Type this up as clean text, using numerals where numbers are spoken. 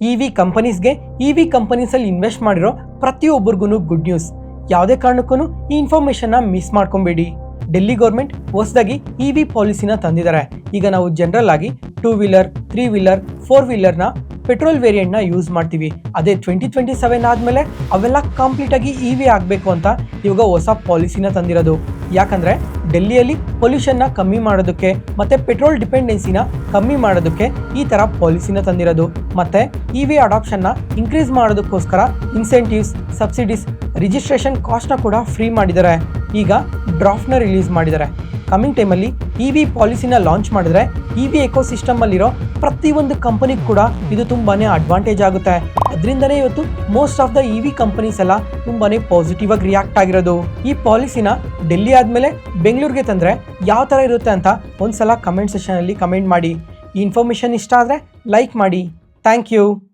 EV ಕಂಪನೀಸ್ಗೆ EV ಕಂಪನೀಸಲ್ಲಿ invest ಮಾಡಿರೋ ಪ್ರತಿಯೊಬ್ಬರಿಗೂ good news. ಯಾವುದೇ ಕಾರಣಕ್ಕೂ ಈ ಇನ್ಫಾರ್ಮೇಷನ್ನ ಮಿಸ್ ಮಾಡ್ಕೊಬೇಡಿ. ಡೆಲ್ಲಿ ಗೌರ್ಮೆಂಟ್ ಹೊಸದಾಗಿ ಇವಿ ಪಾಲಿಸಿನ ತಂದಿದ್ದಾರೆ. ಈಗ ನಾವು ಜನರಲ್ ಆಗಿ 2 ವೀಲರ್ 3 ವೀಲರ್ 4 ವೀಲರ್ನ ಪೆಟ್ರೋಲ್ ವೇರಿಯಂಟ್ನ ಯೂಸ್ ಮಾಡ್ತೀವಿ. ಅದೇ 2027 ಆದಮೇಲೆ ಅವೆಲ್ಲ ಕಂಪ್ಲೀಟ್ ಆಗಿ ಇವಿ ಆಗಬೇಕು ಅಂತ ಇವಾಗ ಹೊಸ ಪಾಲಿಸಿನ ತಂದಿರೋದು. ಯಾಕಂದರೆ ಡೆಲ್ಲಿಯಲ್ಲಿ ಪೊಲ್ಯೂಷನ್ನ ಕಮ್ಮಿ ಮಾಡೋದಕ್ಕೆ ಮತ್ತು ಪೆಟ್ರೋಲ್ ಡಿಪೆಂಡೆನ್ಸಿನ ಕಮ್ಮಿ ಮಾಡೋದಕ್ಕೆ ಈ ಥರ ಪಾಲಿಸಿನ ತಂದಿರೋದು. ಮತ್ತು ಇವಿ ಅಡಾಪ್ಷನ್ನ ಇನ್ಕ್ರೀಸ್ ಮಾಡೋದಕ್ಕೋಸ್ಕರ ಇನ್ಸೆಂಟಿವ್ಸ್, ಸಬ್ಸಿಡೀಸ್, ರಿಜಿಸ್ಟ್ರೇಷನ್ ಕಾಸ್ಟ್ನ ಕೂಡ ಫ್ರೀ ಮಾಡಿದ್ದಾರೆ. ಈಗ ಡ್ರಾಫ್ಟ್ನ ರಿಲೀಸ್ ಮಾಡಿದ್ದಾರೆ. ಕಮಿಂಗ್ ಟೈಮಲ್ಲಿ ಇವಿ ಪಾಲಿಸಿನ ಲಾಂಚ್ ಮಾಡಿದ್ರೆ ಇವಿ ಎಕೋಸಿಸ್ಟಮಲ್ಲಿರೋ ಪ್ರತಿಯೊಂದು ಕಂಪನಿಗೆ ಕೂಡ ಇದು ತುಂಬಾ ಅಡ್ವಾಂಟೇಜ್ ಆಗುತ್ತೆ. ಅದರಿಂದನೇ ಇವತ್ತು most of the EV companies ಎಲ್ಲ ತುಂಬಾ ಪಾಸಿಟಿವ್ ಆಗಿ ರಿಯಾಕ್ಟ್ ಆಗಿರೋದು. ಈ ಪಾಲಿಸಿನ ಡೆಲ್ಲಿ ಆದಮೇಲೆ ಬೆಂಗಳೂರಿಗೆ ತಂದರೆ ಯಾವ ಥರ ಇರುತ್ತೆ ಅಂತ ಒಂದ್ಸಲ ಕಮೆಂಟ್ ಸೆಷನಲ್ಲಿ ಕಮೆಂಟ್ ಮಾಡಿ. ಈ ಇನ್ಫಾರ್ಮೇಷನ್ ಇಷ್ಟ ಆದರೆ ಲೈಕ್ ಮಾಡಿ. Thank you.